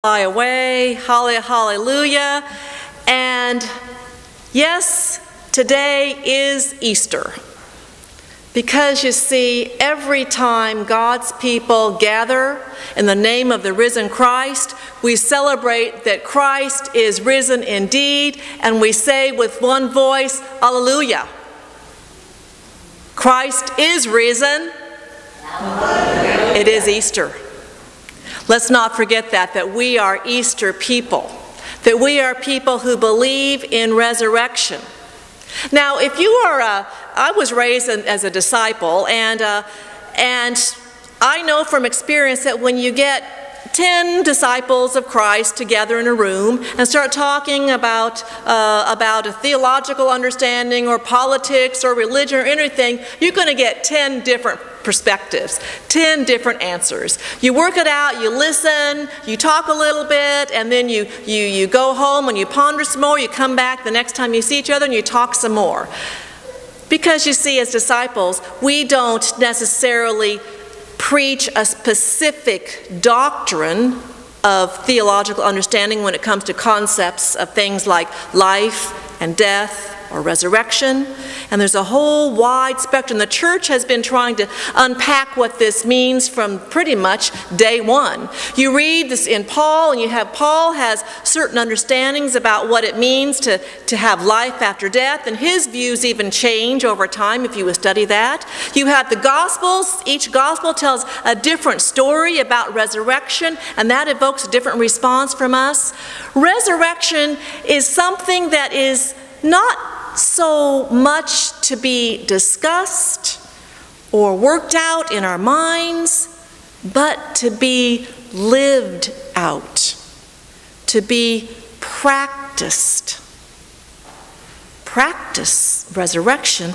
fly away, hallelujah. And yes, today is Easter. Because you see, every time God's people gather in the name of the risen Christ, we celebrate that Christ is risen indeed, and we say with one voice, Alleluia. Christ is risen. Alleluia. It is Easter. Let's not forget that we are Easter people, that we are people who believe in resurrection. Now, if you are I was raised as a disciple, and I know from experience that when you get 10 disciples of Christ together in a room and start talking about a theological understanding or politics or religion or anything, you're going to get 10 different perspectives, 10 different answers. You work it out, you listen, you talk a little bit, and then you go home and you ponder some more, you come back the next time you see each other and you talk some more. Because you see, as disciples, we don't necessarily preach a specific doctrine of theological understanding when it comes to concepts of things like life and death or resurrection. And there's a whole wide spectrum. The church has been trying to unpack what this means from pretty much day one. You read this in Paul, and you have Paul has certain understandings about what it means to have life after death, and his views even change over time if you would study that. You have the Gospels. Each Gospel tells a different story about resurrection, and that evokes a different response from us. Resurrection is something that is not so much to be discussed or worked out in our minds, but to be lived out, to be practiced. Practice resurrection.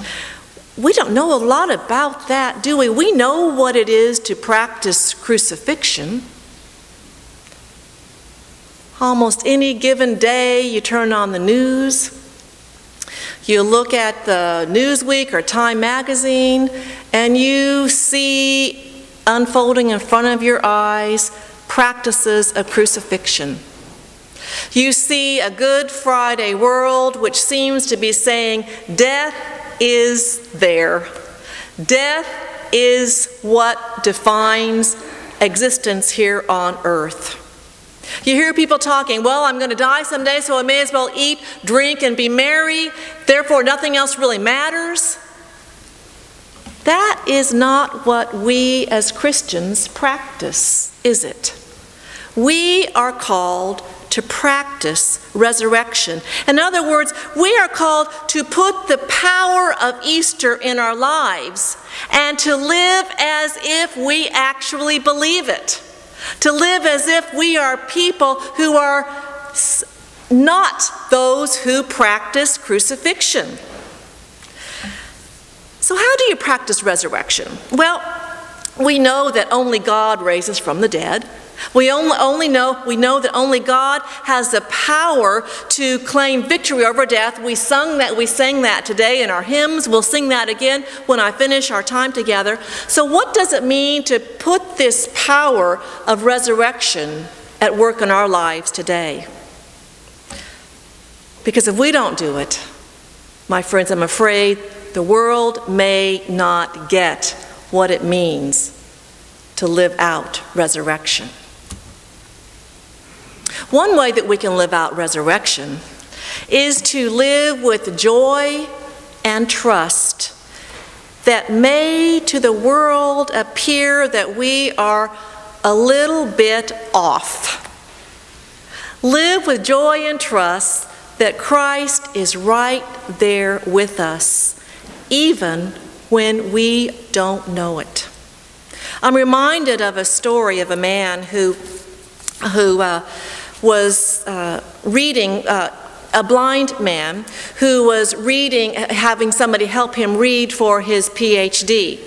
We don't know a lot about that, do we? We know what it is to practice crucifixion. Almost any given day, you turn on the news, you look at the Newsweek or Time magazine, and you see unfolding in front of your eyes practices of crucifixion. You see a Good Friday world which seems to be saying death is there. Death is what defines existence here on earth. You hear people talking, well, I'm going to die someday, so I may as well eat, drink, and be merry. Therefore, nothing else really matters. That is not what we as Christians practice, is it? We are called to practice resurrection. In other words, we are called to put the power of Easter in our lives and to live as if we actually believe it. To live as if we are people who are not those who practice crucifixion. So how do you practice resurrection? Well, we know that only God raises from the dead. We know that only God has the power to claim victory over death. We sang that today in our hymns. We'll sing that again when I finish our time together. So what does it mean to put this power of resurrection at work in our lives today? Because if we don't do it, my friends, I'm afraid the world may not get what it means to live out resurrection. One way that we can live out resurrection is to live with joy and trust that may to the world appear that we are a little bit off. Live with joy and trust that Christ is right there with us, even when we don't know it. I'm reminded of a story of a man who was reading, a blind man who was reading, having somebody help him read for his PhD.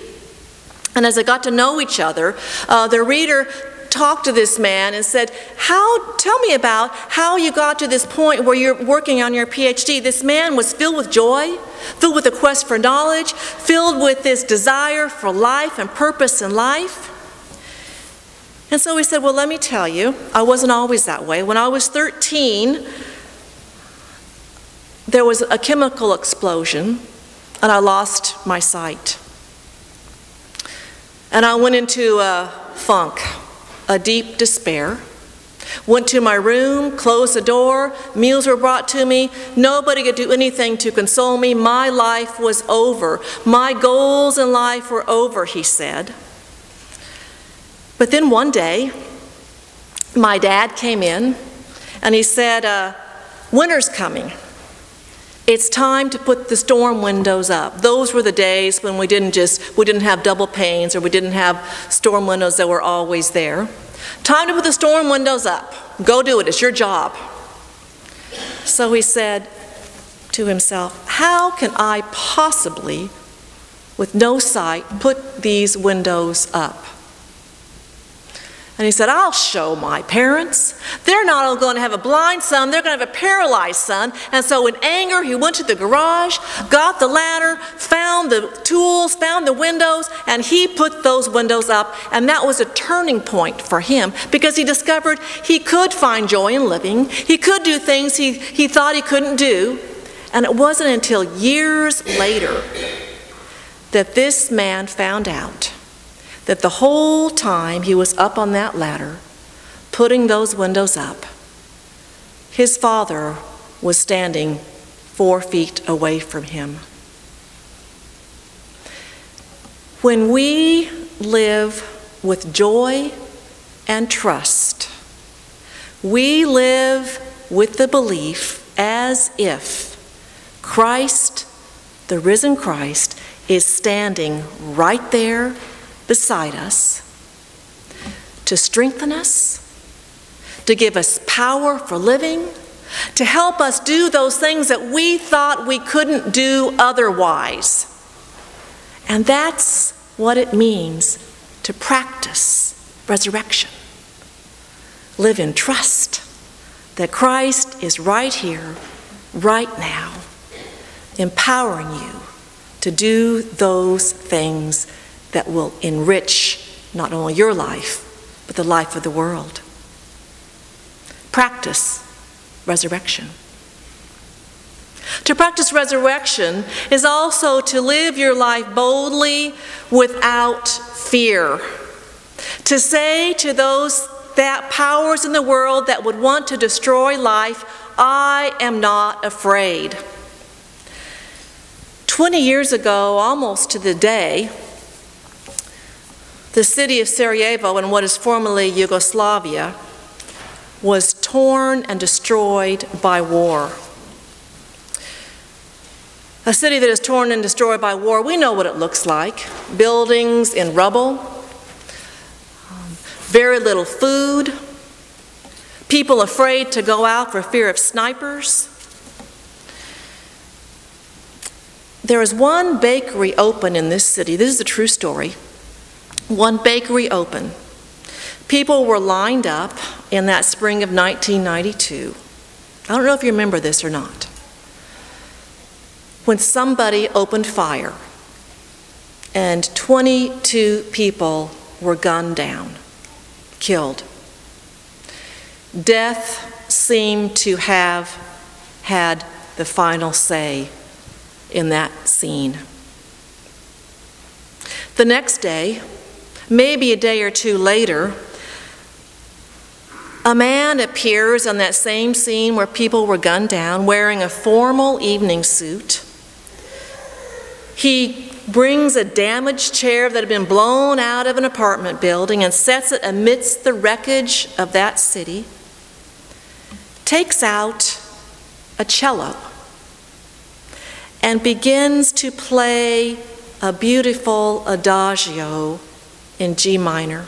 And as they got to know each other, the reader talked to this man and said, tell me about how you got to this point where you're working on your PhD. This man was filled with joy, filled with a quest for knowledge, filled with this desire for life and purpose in life. And so he said, well, let me tell you, I wasn't always that way. When I was 13, there was a chemical explosion, and I lost my sight. And I went into a funk, a deep despair. Went to my room, closed the door, meals were brought to me. Nobody could do anything to console me. My life was over. My goals in life were over, he said. But then one day, my dad came in and he said, winter's coming. It's time to put the storm windows up. Those were the days when we didn't have double panes, or we didn't have storm windows that were always there. Time to put the storm windows up. Go do it, it's your job. So he said to himself, how can I possibly, with no sight, put these windows up? And he said, I'll show my parents. They're not only going to have a blind son, they're going to have a paralyzed son. And so in anger, he went to the garage, got the ladder, found the tools, found the windows, and he put those windows up. And that was a turning point for him, because he discovered he could find joy in living. He could do things he thought he couldn't do. And it wasn't until years later that this man found out that the whole time he was up on that ladder, putting those windows up, his father was standing 4 feet away from him. When we live with joy and trust, we live with the belief as if Christ, the risen Christ, is standing right there beside us to strengthen us, to give us power for living, to help us do those things that we thought we couldn't do otherwise. And that's what it means to practice resurrection. Live in trust that Christ is right here, right now, empowering you to do those things that will enrich not only your life, but the life of the world. Practice resurrection. To practice resurrection is also to live your life boldly without fear. To say to those powers in the world that would want to destroy life, I am not afraid. 20 years ago, almost to the day, the city of Sarajevo, in what is formerly Yugoslavia, was torn and destroyed by war. A city that is torn and destroyed by war, we know what it looks like. Buildings in rubble, very little food, people afraid to go out for fear of snipers. There is one bakery open in this city. This is a true story. One bakery open. People were lined up in that spring of 1992. I don't know if you remember this or not. When somebody opened fire and 22 people were gunned down, killed. Death seemed to have had the final say in that scene. The next day, maybe a day or two later, a man appears on that same scene where people were gunned down, wearing a formal evening suit. He brings a damaged chair that had been blown out of an apartment building and sets it amidst the wreckage of that city, takes out a cello, and begins to play a beautiful adagio in G minor.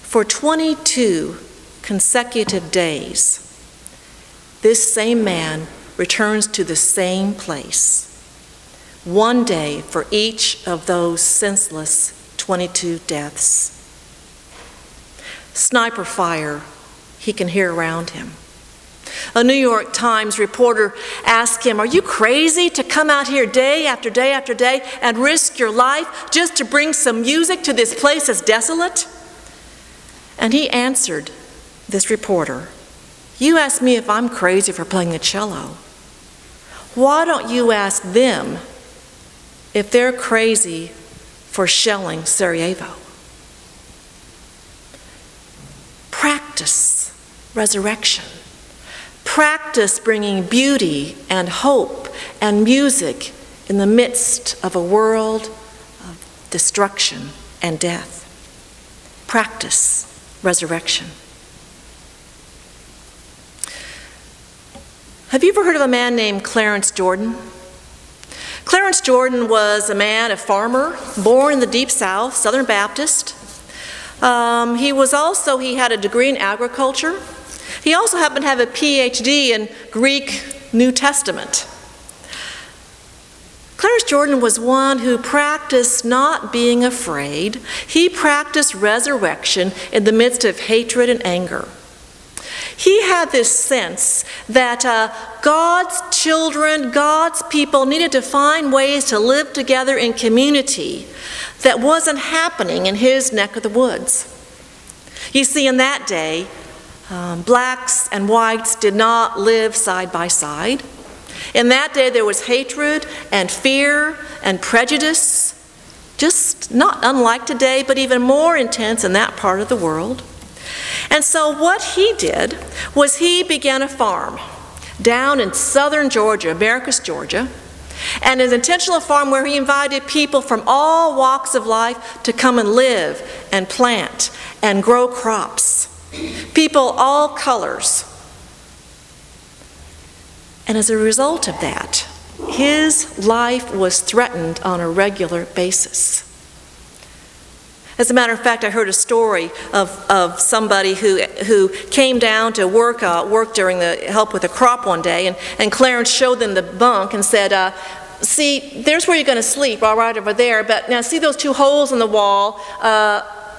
For 22 consecutive days, this same man returns to the same place, one day for each of those senseless 22 deaths. Sniper fire he can hear around him. A New York Times reporter asked him, "Are you crazy to come out here day after day after day and risk your life just to bring some music to this place that's desolate?" And he answered this reporter, "You ask me if I'm crazy for playing the cello. Why don't you ask them if they're crazy for shelling Sarajevo?" Practice resurrection. Practice bringing beauty and hope and music in the midst of a world of destruction and death. Practice resurrection. Have you ever heard of a man named Clarence Jordan? Clarence Jordan was a man, a farmer, born in the Deep South, Southern Baptist. He had a degree in agriculture. He also happened to have a PhD in Greek New Testament. Clarence Jordan was one who practiced not being afraid. He practiced resurrection in the midst of hatred and anger. He had this sense that God's children, God's people needed to find ways to live together in community that wasn't happening in his neck of the woods. You see, in that day, blacks and whites did not live side by side. In that day, there was hatred and fear and prejudice, just not unlike today, but even more intense in that part of the world. And so what he did was he began a farm down in southern Georgia, Americus, Georgia, and an intentional farm where he invited people from all walks of life to come and live and plant and grow crops. People all colors. And as a result of that, his life was threatened on a regular basis. As a matter of fact, I heard a story of somebody who came down to work during the help with a crop one day, and Clarence showed them the bunk and said, "See, there's where you're going to sleep, all right, over there, but now see those two holes in the wall?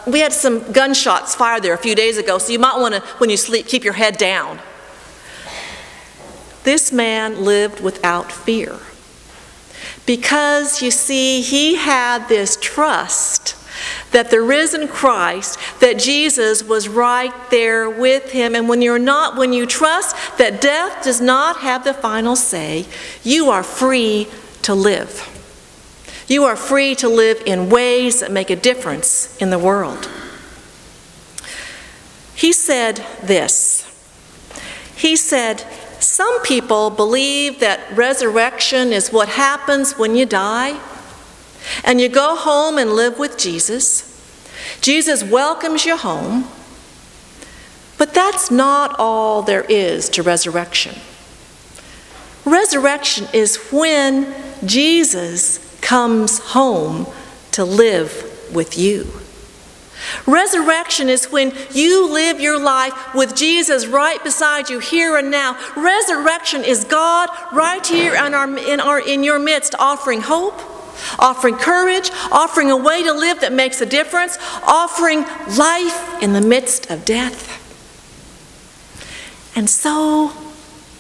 We had some gunshots fired there a few days ago, so you might want to, when you sleep, keep your head down." This man lived without fear because, you see, he had this trust that the risen Christ, that Jesus was right there with him. And when you trust that death does not have the final say, you are free to live. You are free to live in ways that make a difference in the world. He said this. He said, "Some people believe that resurrection is what happens when you die, and you go home and live with Jesus. Jesus welcomes you home, but that's not all there is to resurrection. Resurrection is when Jesus comes home to live with you. Resurrection is when you live your life with Jesus right beside you here and now. Resurrection is God right here in your midst, offering hope, offering courage, offering a way to live that makes a difference, offering life in the midst of death. And so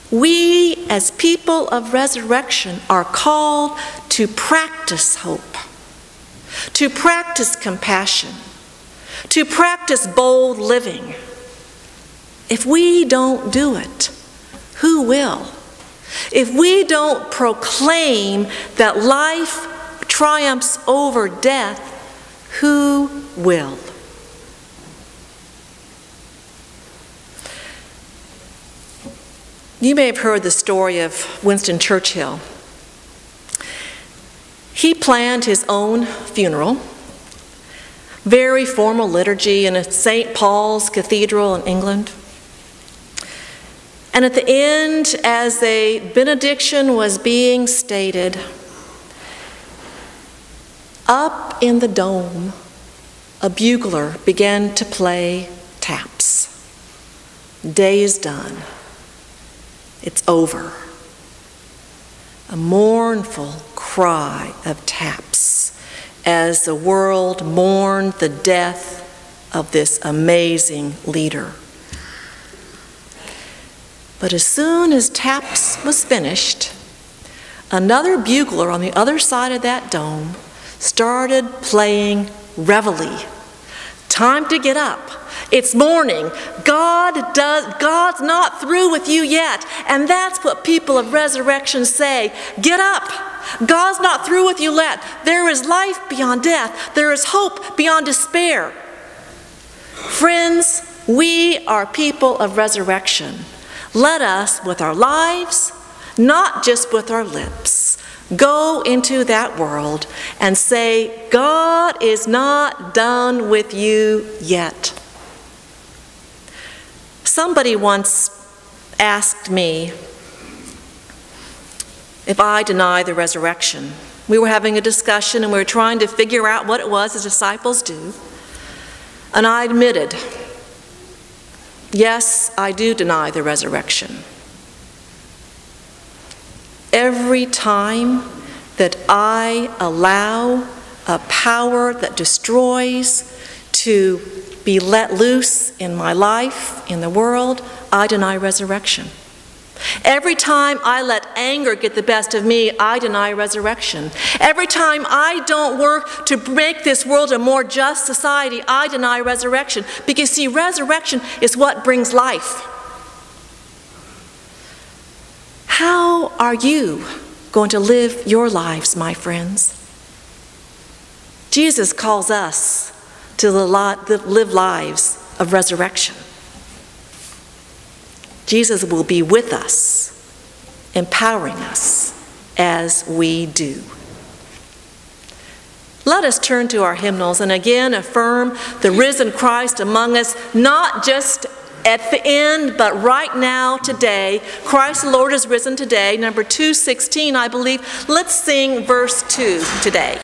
we as people of resurrection are called to practice hope, to practice compassion, to practice bold living. If we don't do it, who will? If we don't proclaim that life triumphs over death, who will? You may have heard the story of Winston Churchill. He planned his own funeral, very formal liturgy in a St. Paul's Cathedral in England. And at the end, as a benediction was being stated, up in the dome, a bugler began to play taps. Day is done. It's over. A mournful cry of taps as the world mourned the death of this amazing leader. But as soon as taps was finished, another bugler on the other side of that dome started playing reveille. Time to get up. It's morning. God's not through with you yet. And that's what people of resurrection say. Get up. God's not through with you yet. There is life beyond death. There is hope beyond despair. Friends, we are people of resurrection. Let us, with our lives, not just with our lips, go into that world and say, God is not done with you yet. Somebody once asked me if I deny the resurrection. We were having a discussion and we were trying to figure out what it was as disciples do. And I admitted, yes, I do deny the resurrection. Every time that I allow a power that destroys to be let loose in my life, in the world, I deny resurrection. Every time I let anger get the best of me, I deny resurrection. Every time I don't work to make this world a more just society, I deny resurrection. Because see, resurrection is what brings life. How are you going to live your lives, my friends? Jesus calls us to live lives of resurrection. Jesus will be with us, empowering us as we do. Let us turn to our hymnals and again affirm the risen Christ among us, not just at the end, but right now, today. Christ the Lord is risen today. Number 216, I believe. Let's sing verse 2 today.